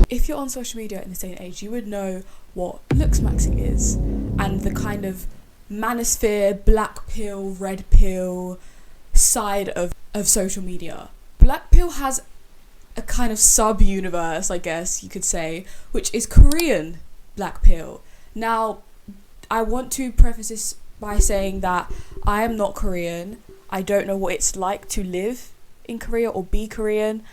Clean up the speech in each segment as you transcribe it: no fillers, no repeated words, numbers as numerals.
If you're on social media in this day and age, you would know what looksmaxxing is and the kind of manosphere, black pill, red pill side of social media. Blackpill has a kind of sub-universe, I guess you could say, which is Korean Blackpill. Now, I want to preface this by saying that I am not Korean. I don't know what it's like to live in Korea or be Korean.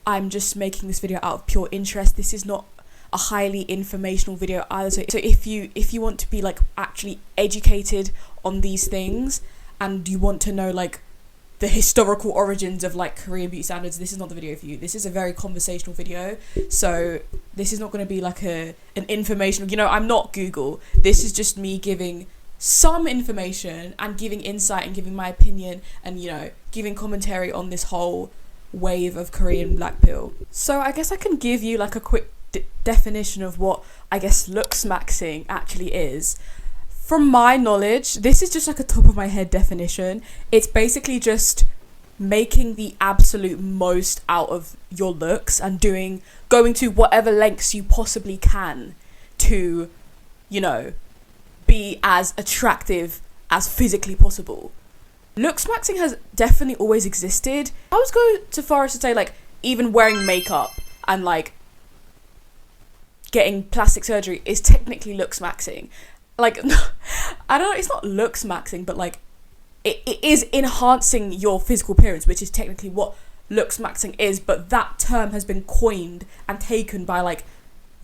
I'm just making this video out of pure interest. This is not a highly informational video either. So if you want to be like actually educated on these things and you want to know like the historical origins of like Korean beauty standards, this is not the video for you. This is a very conversational video, so this is not going to be like an informational, I'm not Google. This is just me giving some information and giving insight and giving my opinion and giving commentary on this whole wave of Korean Blackpill. So I guess I can give you like a quick definition of what I guess looksmaxxing actually is. From my knowledge, this is just like a top of my head definition. It's basically just making the absolute most out of your looks and going to whatever lengths you possibly can to, be as attractive as physically possible. Looksmaxxing has definitely always existed. I was going so far as to say like even wearing makeup and like getting plastic surgery is technically looksmaxxing. Like, I don't know, it's not looksmaxxing, but like it is enhancing your physical appearance, which is technically what looksmaxxing is, but that term has been coined and taken by like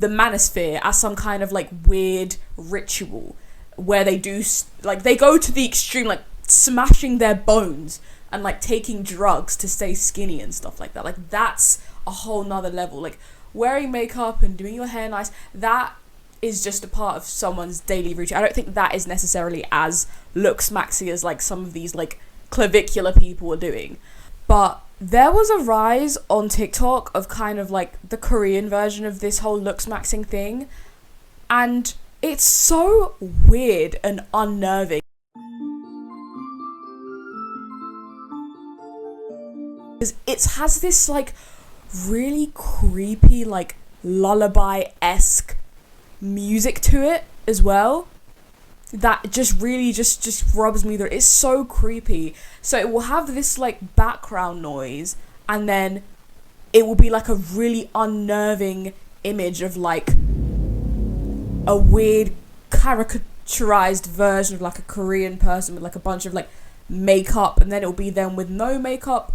the manosphere as some kind of like weird ritual where they do like they go to the extreme, like smashing their bones and like taking drugs to stay skinny and stuff like that. Like that's a whole nother level. Like wearing makeup and doing your hair nice, that is just a part of someone's daily routine. I don't think that is necessarily as looksmaxxing as like some of these like clavicular people are doing. But there was a rise on TikTok of kind of like the Korean version of this whole looksmaxxing thing, and it's so weird and unnerving. It has this like really creepy like lullaby-esque music to it as well that just really just rubs me through. It's so creepy. So it will have this like background noise and then it will be like a really unnerving image of like a weird caricaturized version of like a Korean person with like a bunch of like makeup, and then it will be them with no makeup,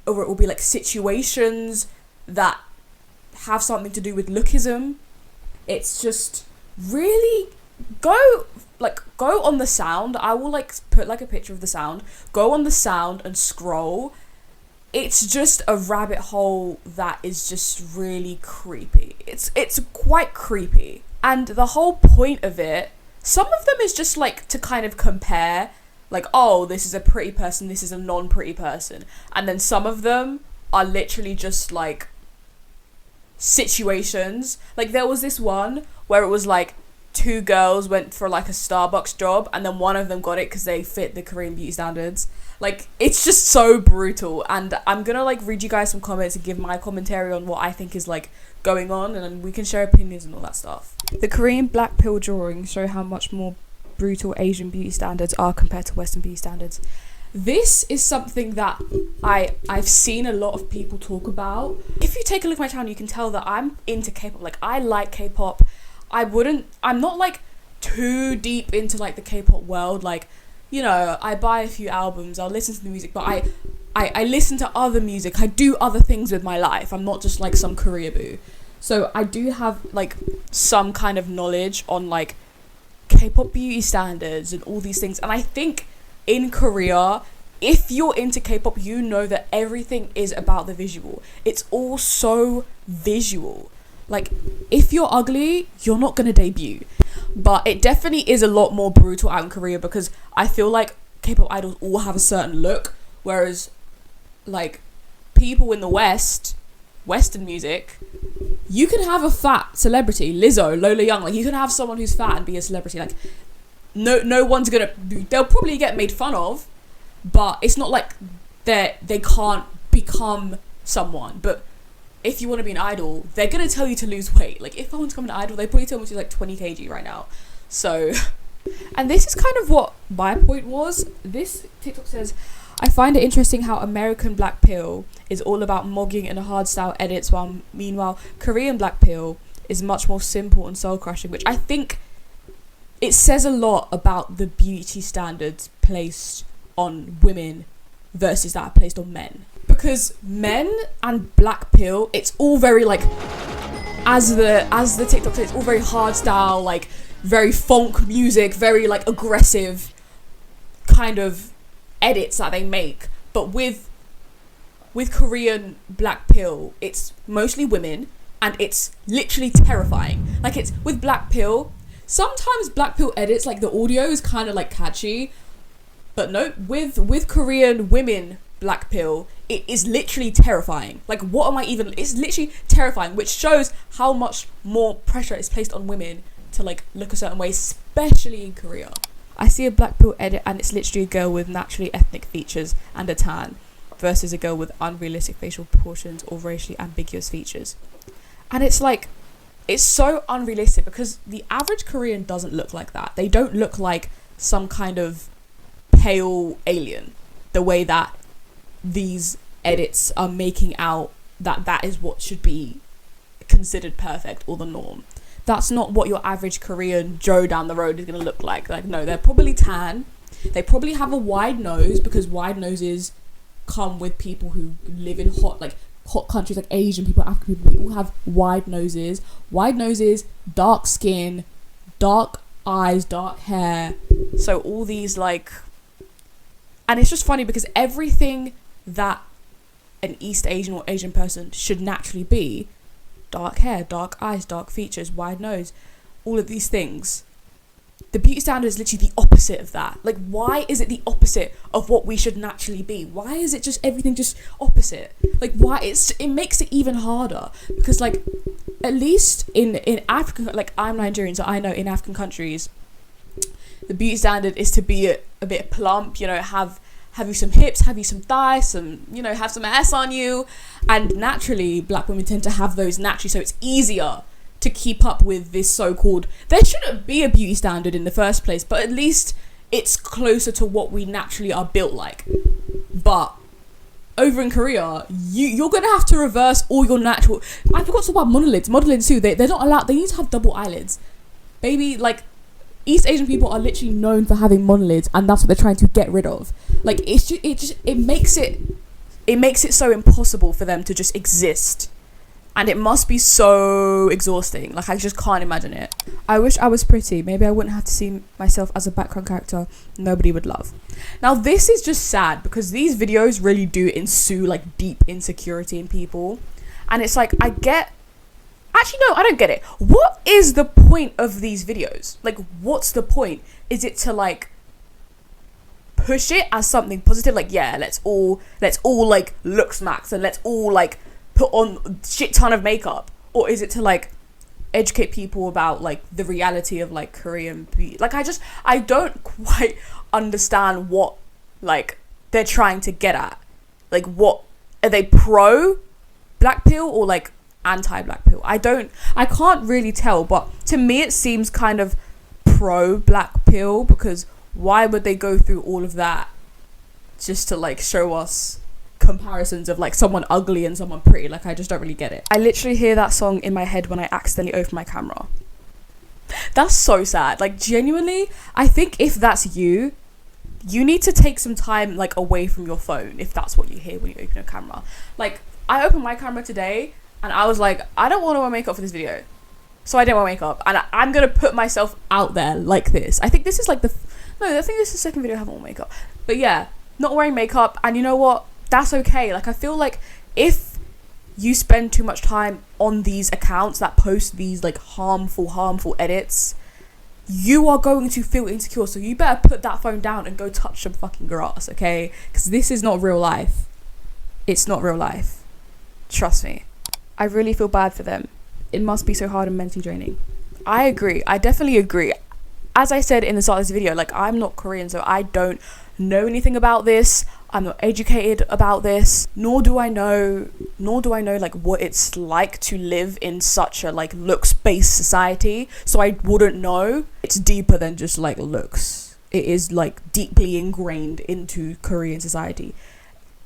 or it will be like situations that have something to do with Lookism. It's just really go on the sound. I will like put like a picture of the sound. Go on the sound and scroll. It's just a rabbit hole that is just really creepy. It's quite creepy. And the whole point of it, some of them is just like to kind of compare, like, oh, this is a pretty person, this is a non-pretty person. And then some of them are literally just like situations. Like there was this one where it was like two girls went for like a Starbucks job and then one of them got it because they fit the Korean beauty standards. Like it's just so brutal, and I'm gonna like read you guys some comments and give my commentary on what I think is like going on, and then we can share opinions and all that stuff. The Korean Blackpill drawings show how much more brutal Asian beauty standards are compared to Western beauty standards. This is something that I've seen a lot of people talk about. If you take a look at my channel, you can tell that I'm into K-pop. Like I like K-pop. I'm not like too deep into like the K-pop world. Like, I buy a few albums, I'll listen to the music, but I listen to other music. I do other things with my life. I'm not just like some Korea boo. So I do have like some kind of knowledge on like K-pop beauty standards and all these things. And I think in Korea, if you're into K-pop, you know that everything is about the visual. It's all so visual. Like, if you're ugly, you're not gonna debut. But it definitely is a lot more brutal out in Korea because I feel like K-pop idols all have a certain look, whereas like people in the Western music, you can have a fat celebrity, Lizzo, Lola Young, like you can have someone who's fat and be a celebrity. Like no one's gonna, they'll probably get made fun of, but it's not like they can't become someone. But if you want to be an idol, they're going to tell you to lose weight. Like, if I want to become an idol, they probably tell me to like 20 kg right now. So, and this is kind of what my point was. This TikTok says, I find it interesting how American Blackpill is all about mogging and hard style edits, while meanwhile Korean Blackpill is much more simple and soul crushing, which I think it says a lot about the beauty standards placed on women versus that placed on men. Because men and Blackpill, it's all very like, as the TikTok says, it's all very hard style, like very funk music, very like aggressive kind of edits that they make. But with Korean Blackpill, it's mostly women, and it's literally terrifying. Like, it's with Blackpill, sometimes Blackpill edits, like the audio is kind of like catchy, but no, with Korean women Blackpill, it is literally terrifying. Like, what am I even, it's literally terrifying, which shows how much more pressure is placed on women to like look a certain way, especially in Korea. I see a Blackpill edit and it's literally a girl with naturally ethnic features and a tan versus a girl with unrealistic facial proportions or racially ambiguous features. And it's like, it's so unrealistic because the average Korean doesn't look like that. They don't look like some kind of pale alien, the way that these edits are making out that is what should be considered perfect or the norm. That's not what your average Korean Joe down the road is going to look like. Like, no, they're probably tan. They probably have a wide nose, because wide noses come with people who live in hot countries like Asian people, African people. We all have wide noses, dark skin, dark eyes, dark hair. So all these like, and it's just funny because everything that an East Asian or Asian person should naturally be, dark hair, dark eyes, dark features, wide nose, all of these things, the beauty standard is literally the opposite of that. Like, why is it the opposite of what we should naturally be? Why is it just everything just opposite? Like, why? It makes it even harder, because like, at least in African, like, I'm Nigerian, so I know in African countries the beauty standard is to be a bit plump, you know, have you some hips, have you some thighs, some, you know, have some ass on you. And naturally black women tend to have those naturally, so it's easier to keep up with this so-called, there shouldn't be a beauty standard in the first place, but at least it's closer to what we naturally are built like. But over in Korea, you're gonna have to reverse all your natural, I forgot to talk about monolids too. They're not allowed, they need to have double eyelids, baby. Like, East Asian people are literally known for having monolids, and that's what they're trying to get rid of. Like, it makes it so impossible for them to just exist. And it must be so exhausting. Like, I just can't imagine it. I wish I was pretty. Maybe I wouldn't have to see myself as a background character nobody would love. Now, this is just sad because these videos really do ensue, like, deep insecurity in people. And it's like, I don't get it. What is the point of these videos? Like, what's the point? Is it to, like, push it as something positive? Like, yeah, let's all, like, looksmaxx, and let's all, like, put on shit ton of makeup? Or is it to like educate people about like the reality of like Korean beauty? Like, I don't quite understand what like they're trying to get at. Like, what are they, pro Blackpill or like anti Blackpill? I can't really tell, but to me it seems kind of pro Blackpill, because why would they go through all of that just to like show us comparisons of like someone ugly and someone pretty? Like, I just don't really get it. I literally hear that song in my head when I accidentally open my camera. That's so sad. Like, genuinely, I think if that's you need to take some time like away from your phone if that's what you hear when you open your camera. Like, I opened my camera today and I was like, I don't want to wear makeup for this video, so I didn't wear makeup, and I'm gonna put myself out there like this. I think this is like I think this is the second video I haven't worn makeup, but yeah, not wearing makeup. And you know what, that's okay. Like, I feel like if you spend too much time on these accounts that post these like harmful edits, you are going to feel insecure. So you better put that phone down and go touch some fucking grass, okay? Because this is not real life. It's not real life. Trust me. I really feel bad for them. It must be so hard and mentally draining. I agree. I definitely agree. As I said in the start of this video, like, I'm not Korean, so I don't know anything about this. I'm not educated about this, nor do I know like what it's like to live in such a like looks-based society. So I wouldn't know. It's deeper than just like looks. It is like deeply ingrained into Korean society,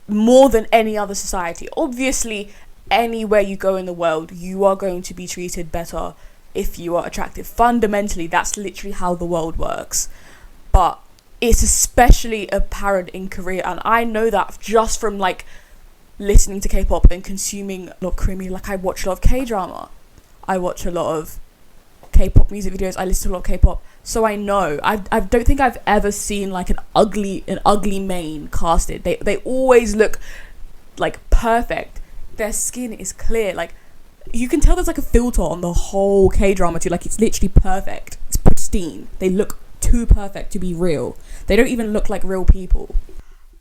more than any other society. Obviously, anywhere you go in the world, you are going to be treated better if you are attractive. Fundamentally, that's literally how the world works. But it's especially apparent in Korea, and I know that just from like listening to K-pop and consuming a lot of Korean media. Like, I watch a lot of K-drama, I watch a lot of K-pop music videos, I listen to a lot of K-pop, so I know. I don't think I've ever seen like an ugly main casted. They always look like perfect. Their skin is clear, like you can tell there's like a filter on the whole K-drama too. Like, it's literally perfect, it's pristine. They look too perfect to be real. They don't even look like real people.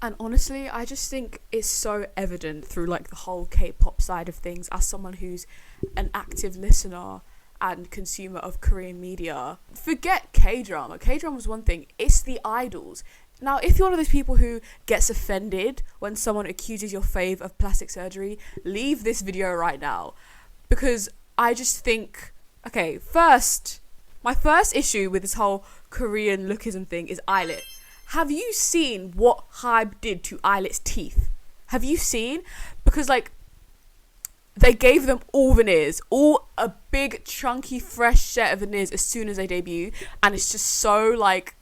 And honestly, I just think it's so evident through like the whole K-pop side of things, as someone who's an active listener and consumer of Korean media. Forget K-drama. K-drama is one thing, it's the idols. Now, if you're one of those people who gets offended when someone accuses your fave of plastic surgery, leave this video right now. Because I just think, okay, my first issue with this whole Korean lookism thing is eyelid. Have you seen what Hybe did to Eyelid's teeth? Have you seen? Because like, they gave them all veneers, all a big chunky fresh set of veneers as soon as they debut, and it's just so like,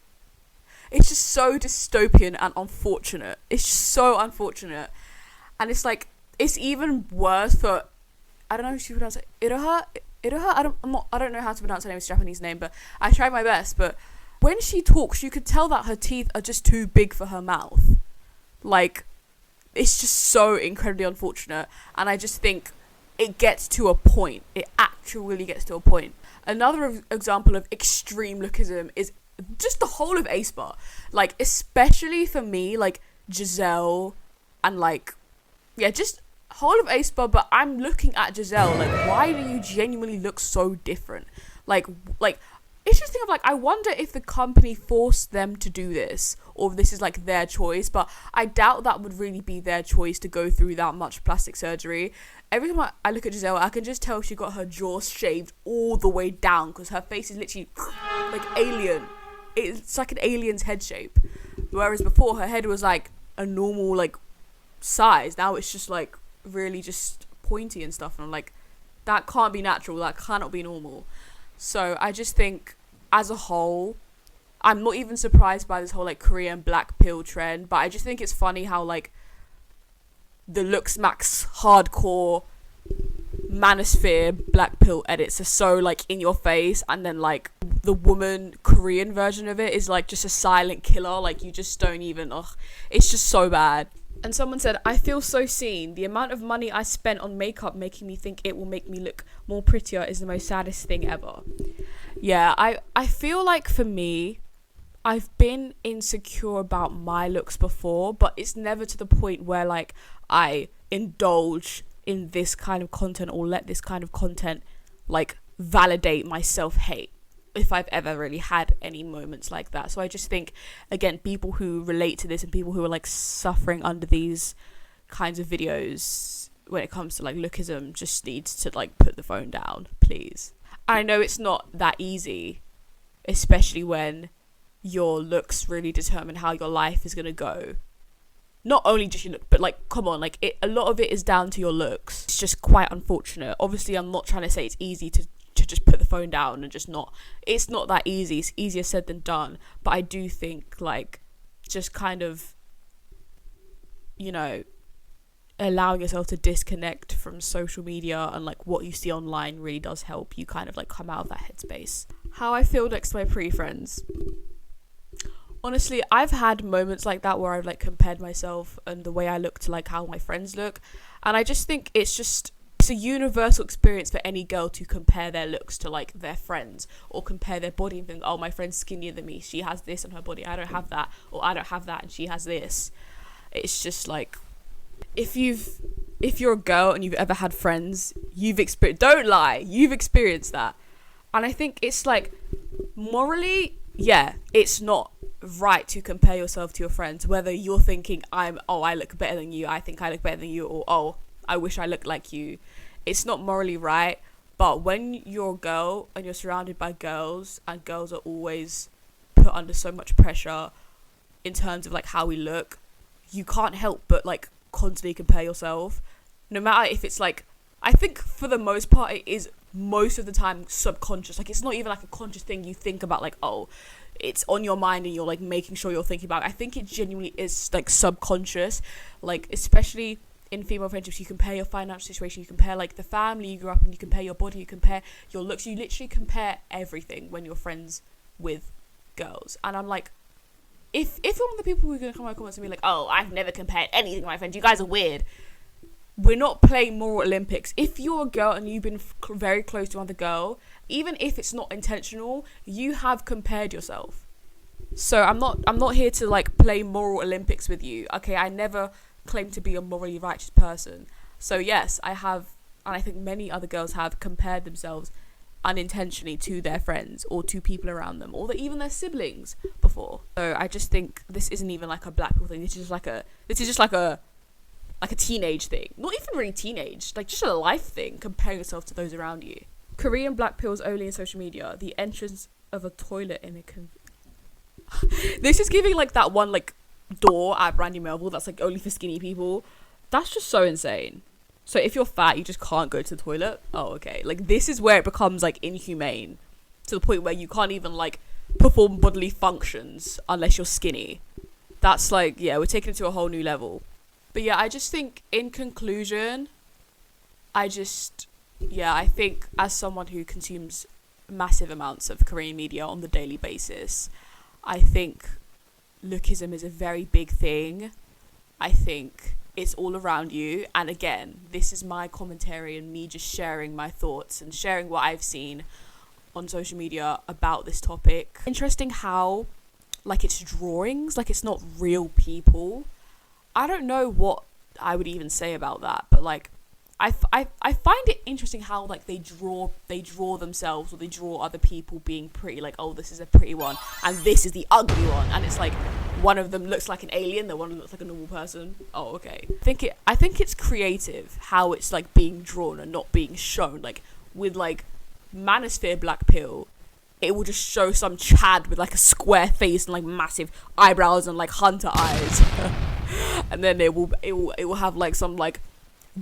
it's just so dystopian and unfortunate. It's just so unfortunate. And it's like, it's even worse for, I don't know if she pronounce it, Iroha, I don't know how to pronounce her name, it's a Japanese name, but I tried my best. But when she talks, you could tell that her teeth are just too big for her mouth. Like, it's just so incredibly unfortunate. And I just think it gets to a point. It actually gets to a point. Another example of extreme lookism is just the whole of aespa. Like, especially for me, like Giselle and like, yeah, just whole of aespa. But I'm looking at Giselle, like, why do you genuinely look so different? Like it's just think of like, I wonder if the company forced them to do this, or if this is like their choice. But I doubt that would really be their choice to go through that much plastic surgery. Every time I look at Giselle, I can just tell she got her jaw shaved all the way down, because her face is literally like alien. It's like an alien's head shape. Whereas before, her head was like a normal like size. Now it's just like really just pointy and stuff. And I'm like, that can't be natural. That cannot be normal. So I just think, as a whole, I'm not even surprised by this whole like Korean Blackpill trend, but I just think it's funny how like the looksmaxxing hardcore manosphere Blackpill edits are so like in your face, and then like the woman Korean version of it is like just a silent killer. Like, you just don't even, it's just so bad. And someone said, I feel so seen. The amount of money I spent on makeup making me think it will make me look more prettier is the most saddest thing ever. Yeah, I feel like for me, I've been insecure about my looks before, but it's never to the point where like I indulge in this kind of content or let this kind of content like validate my self-hate, if I've ever really had any moments like that. So I just think, again, people who relate to this and people who are like suffering under these kinds of videos when it comes to like lookism just needs to like put the phone down, please. I know it's not that easy, especially when your looks really determine how your life is going to go. Not only just your look, but like, come on, like a lot of it is down to your looks. It's just quite unfortunate. Obviously, I'm not trying to say it's easy to just put the phone down and just not, it's not that easy. It's easier said than done. But I do think like just kind of, you know, allowing yourself to disconnect from social media and like what you see online really does help you kind of like come out of that headspace. How I feel next to my pretty friends. Honestly, I've had moments like that where I've like compared myself and the way I look to like how my friends look, and I just think it's a universal experience for any girl to compare their looks to like their friends, or compare their body and think, oh, my friend's skinnier than me, she has this on her body, I don't have that, or I don't have that and she has this. It's just like, if you're a girl and you've ever had friends, you've experienced that. And I think it's like, morally, yeah, it's not right to compare yourself to your friends, whether you're thinking I look better than you, I think I look better than you, or oh, I wish I looked like you. It's not morally right. But when you're a girl and you're surrounded by girls, and girls are always put under so much pressure in terms of like how we look, you can't help but like constantly compare yourself, no matter if it's like, I think for the most part it is most of the time subconscious. Like, it's not even like a conscious thing you think about, like, oh, it's on your mind and you're like making sure you're thinking about it. I think it genuinely is like subconscious, like especially in female friendships. You compare your financial situation, you compare like the family you grew up in, you compare your body, you compare your looks, you literally compare everything when you're friends with girls. And I'm like, if you're one of the people who are going to come in my comments and be like, oh, I've never compared anything with my friends, you guys are weird. We're not playing moral Olympics. If you're a girl and you've been very close to another girl, even if it's not intentional, you have compared yourself. So I'm not here to like play moral Olympics with you. Okay, I never claim to be a morally righteous person. So yes, I have, and I think many other girls have compared themselves unintentionally to their friends or to people around them, or even their siblings before. So I just think this isn't even like a Blackpill thing. This is just like a teenage thing. Not even really teenage, like just a life thing, comparing yourself to those around you. Korean Blackpills only in social media. The entrance of a toilet in a this is giving like that one like door at Brandy Melville that's like only for skinny people. That's just so insane. So if you're fat, you just can't go to the toilet? Oh, okay. Like, this is where it becomes like inhumane, to the point where you can't even like perform bodily functions unless you're skinny. That's like, yeah, we're taking it to a whole new level. But yeah, I just think in conclusion, I think as someone who consumes massive amounts of Korean media on the daily basis, I think lookism is a very big thing. I think it's all around you. And again, this is my commentary and me just sharing my thoughts and sharing what I've seen on social media about this topic. Interesting how, like, it's drawings, like it's not real people. I don't know what I would even say about that, but like I find it interesting how like they draw themselves, or they draw other people being pretty, like, oh, this is a pretty one and this is the ugly one, and it's like one of them looks like an alien, the one looks like a normal person. Oh, okay. I think it's creative how it's like being drawn and not being shown. Like with like Manosphere Blackpill, it will just show some Chad with like a square face and like massive eyebrows and like hunter eyes. And then it will have like some like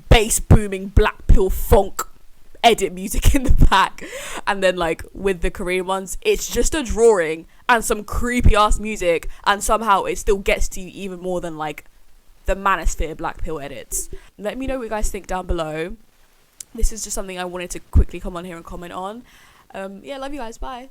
bass booming Blackpill funk edit music in the back. And then like with the Korean ones, it's just a drawing and some creepy ass music, and somehow it still gets to you even more than like the Manosphere Blackpill edits. Let me know what you guys think down below. This is just something I wanted to quickly come on here and comment on. Yeah, love you guys, bye.